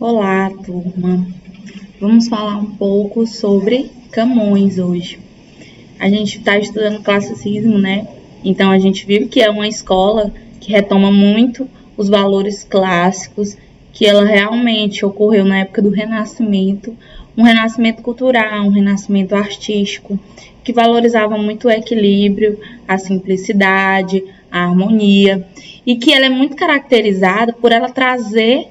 Olá, turma. Vamos falar um pouco sobre Camões hoje. A gente está estudando classicismo, né? Então a gente viu que é uma escola que retoma muito os valores clássicos, que ela realmente ocorreu na época do Renascimento, um renascimento cultural, um renascimento artístico, que valorizava muito o equilíbrio, a simplicidade, a harmonia, e que ela é muito caracterizada por ela trazer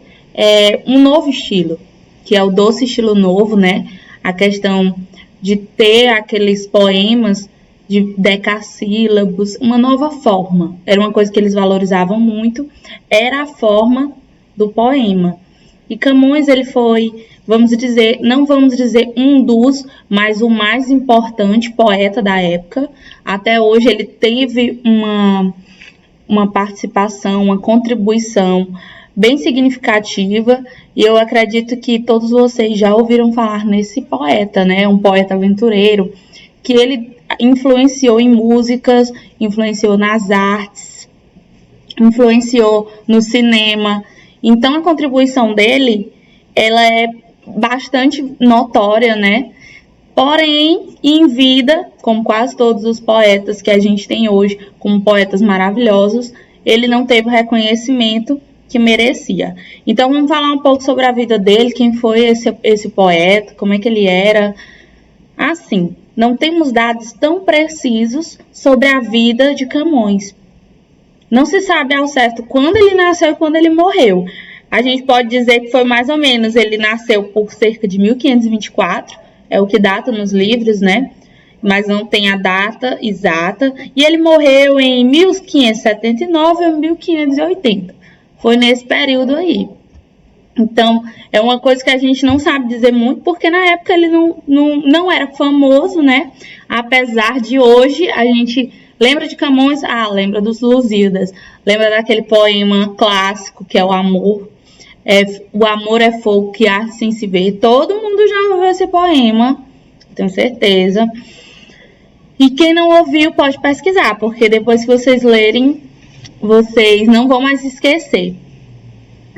um novo estilo, que é o doce estilo novo, né? A questão de ter aqueles poemas de decassílabos, uma nova forma. Era uma coisa que eles valorizavam muito, era a forma do poema. E Camões, ele foi, não vamos dizer um dos, mas o mais importante poeta da época. Até hoje ele teve uma participação, uma contribuição bem significativa, e eu acredito que todos vocês já ouviram falar nesse poeta, né? Um poeta aventureiro, que ele influenciou em músicas, influenciou nas artes, influenciou no cinema. Então a contribuição dele, ela é bastante notória, né? Porém, em vida, como quase todos os poetas que a gente tem hoje, como poetas maravilhosos, ele não teve o reconhecimento que merecia. Então vamos falar um pouco sobre a vida dele, quem foi esse poeta, como é que ele era. Assim, não temos dados tão precisos sobre a vida de Camões. Não se sabe ao certo quando ele nasceu e quando ele morreu. A gente pode dizer que foi mais ou menos, ele nasceu por cerca de 1524, é o que data nos livros, né? Mas não tem a data exata. E ele morreu em 1579 ou 1580. Foi nesse período aí. Então, é uma coisa que a gente não sabe dizer muito, porque na época ele não era famoso, né? Apesar de hoje, a gente lembra de Camões, lembra dos Lusíadas, lembra daquele poema clássico que é o Amor. O amor é fogo que arde sem se ver. Todo mundo já ouviu esse poema, tenho certeza. E quem não ouviu pode pesquisar, porque depois que vocês lerem, vocês não vão mais esquecer.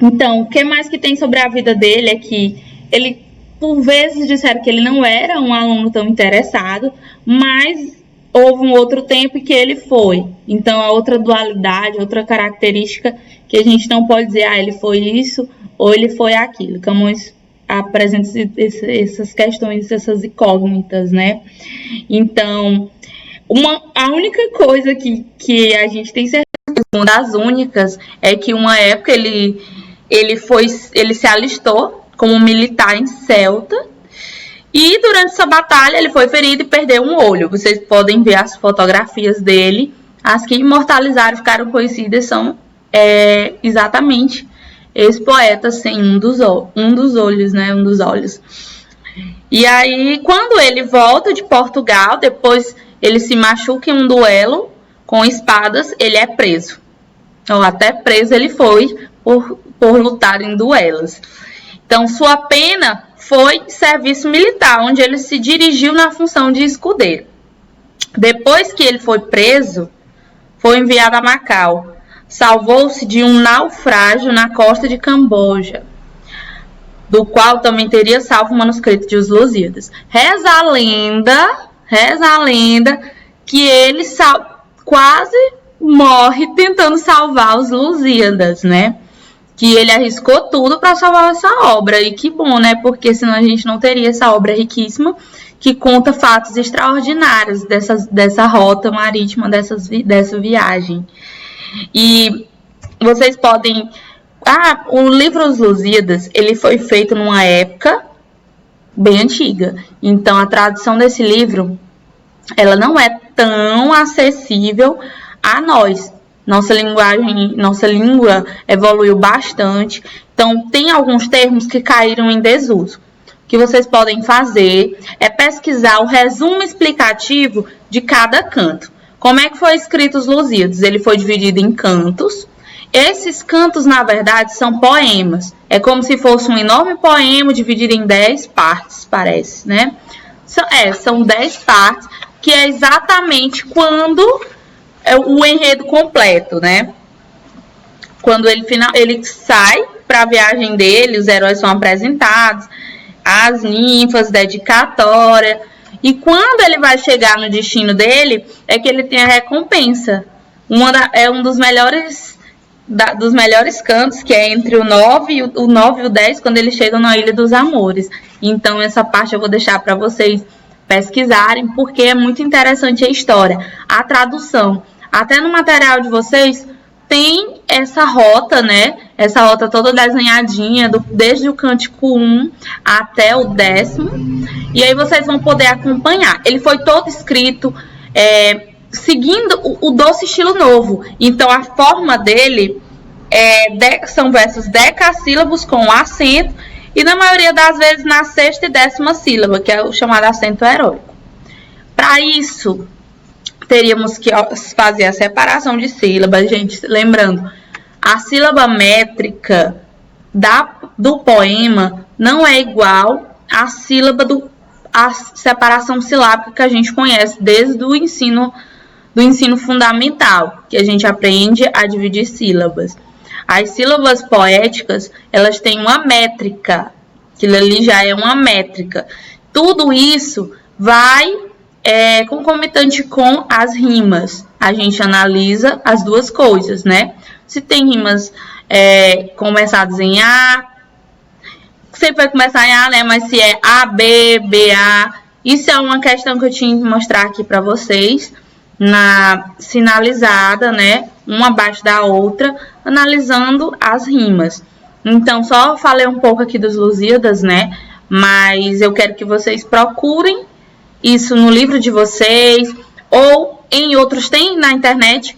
Então, o que mais que tem sobre a vida dele é que ele, por vezes, disseram que ele não era um aluno tão interessado, mas houve um outro tempo que ele foi. Então, a outra dualidade, outra característica que a gente não pode dizer, ele foi isso ou ele foi aquilo. Camões apresenta essas questões, essas incógnitas, né? Então, a única coisa que a gente tem certeza, uma das únicas, é que uma época ele se alistou como militar em Celta, e durante essa batalha ele foi ferido e perdeu um olho. Vocês podem ver as fotografias dele. As que imortalizaram, ficaram conhecidas, são exatamente esse poeta sem um dos olhos, né? Um dos olhos. E aí, quando ele volta de Portugal, depois ele se machuca em um duelo com espadas, ele é preso. Ou até preso ele foi por lutar em duelos. Então, sua pena foi serviço militar, onde ele se dirigiu na função de escudeiro. Depois que ele foi preso, foi enviado a Macau. Salvou-se de um naufrágio na costa de Camboja, do qual também teria salvo o manuscrito de Os Lusíadas. Reza a lenda que ele quase morre tentando salvar os Lusíadas, né? Que ele arriscou tudo para salvar essa obra. E que bom, né? Porque senão a gente não teria essa obra riquíssima que conta fatos extraordinários dessa rota marítima, dessa viagem. E vocês podem... o livro Os Lusíadas, ele foi feito numa época bem antiga. Então, a tradução desse livro, ela não é tão acessível a nós. Nossa língua evoluiu bastante. Então, tem alguns termos que caíram em desuso. O que vocês podem fazer é pesquisar o resumo explicativo de cada canto. Como é que foi escrito Os Lusíadas? Ele foi dividido em cantos. Esses cantos, na verdade, são poemas. É como se fosse um enorme poema dividido em 10 partes, parece, né? São 10 partes, que é exatamente quando o enredo completo, né? Quando ele sai para a viagem dele, os heróis são apresentados, as ninfas, dedicatória. E quando ele vai chegar no destino dele, é que ele tem a recompensa. É um dos melhores cantos, que é entre o 9 e o 10, quando eles chegam na Ilha dos Amores. Então, essa parte eu vou deixar para vocês pesquisarem, porque é muito interessante a história. A tradução. Até no material de vocês tem essa rota, né? Essa rota toda desenhadinha, desde o cântico 1 até o 10º. E aí vocês vão poder acompanhar. Ele foi todo escrito seguindo o doce estilo novo. Então, a forma dele são versos decassílabos com acento. E na maioria das vezes na 6ª e 10ª sílaba, que é o chamado acento heróico. Para isso, teríamos que fazer a separação de sílabas, gente. Lembrando, a sílaba métrica do poema não é igual à sílaba a separação silábica que a gente conhece desde o ensino fundamental, que a gente aprende a dividir sílabas. As sílabas poéticas, elas têm uma métrica, aquilo ali já é uma métrica. Tudo isso vai concomitante com as rimas. A gente analisa as duas coisas, né? Se tem rimas começadas em A, sempre vai começar em A, né? Mas se é A, B, B, A, isso é uma questão que eu tinha que mostrar aqui para vocês, sinalizada, né? Uma abaixo da outra, analisando as rimas. Então, só falei um pouco aqui dos Lusíadas, né? Mas eu quero que vocês procurem isso no livro de vocês, ou em outros, tem na internet,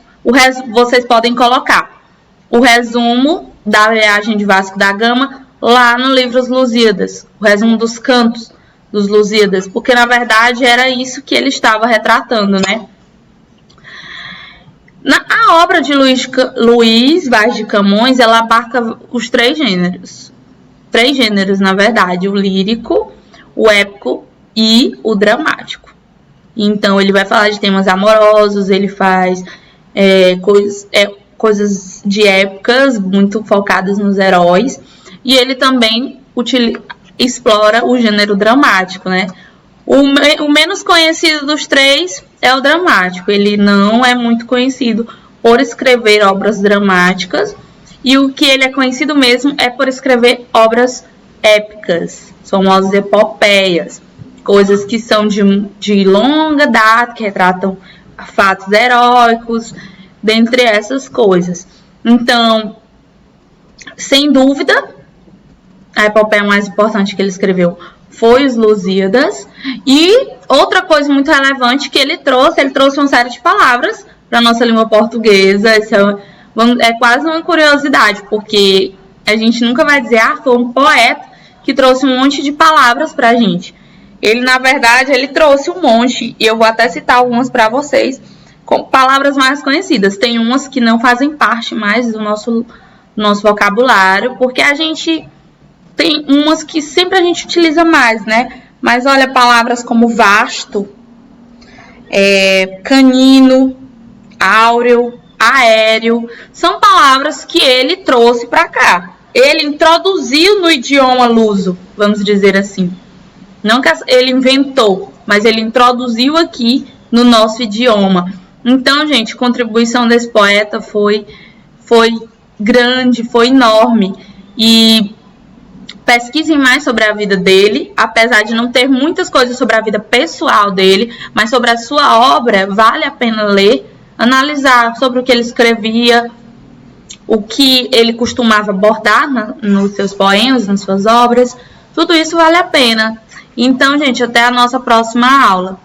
vocês podem colocar o resumo da viagem de Vasco da Gama lá no livro Os Lusíadas, o resumo dos cantos dos Lusíadas, porque na verdade era isso que ele estava retratando, né? A obra de Luís Vaz de Camões, ela abarca os 3 gêneros. 3 gêneros, na verdade, o lírico, o épico e o dramático. Então, ele vai falar de temas amorosos, ele faz coisas de épocas muito focadas nos heróis. E ele também explora o gênero dramático, né? O menos conhecido dos 3 é o dramático. Ele não é muito conhecido por escrever obras dramáticas. E o que ele é conhecido mesmo é por escrever obras épicas, famosas epopeias. Coisas que são de longa data, que retratam fatos heróicos, dentre essas coisas. Então, sem dúvida, a epopeia mais importante que ele escreveu foi os Lusíadas. E outra coisa muito relevante que ele trouxe uma série de palavras para a nossa língua portuguesa. Isso é quase uma curiosidade, porque a gente nunca vai dizer, foi um poeta que trouxe um monte de palavras para a gente. Ele, na verdade, ele trouxe um monte, e eu vou até citar algumas para vocês, com palavras mais conhecidas. Tem umas que não fazem parte mais do nosso vocabulário, porque a gente tem umas que sempre a gente utiliza mais, né? Mas olha, palavras como vasto, canino, áureo, aéreo, são palavras que ele trouxe para cá. Ele introduziu no idioma luso, vamos dizer assim. Não que ele inventou, mas ele introduziu aqui no nosso idioma. Então, gente, a contribuição desse poeta foi grande, foi enorme. E pesquisem mais sobre a vida dele, apesar de não ter muitas coisas sobre a vida pessoal dele, mas sobre a sua obra, vale a pena ler, analisar sobre o que ele escrevia, o que ele costumava abordar nos seus poemas, nas suas obras. Tudo isso vale a pena. Então, gente, até a nossa próxima aula.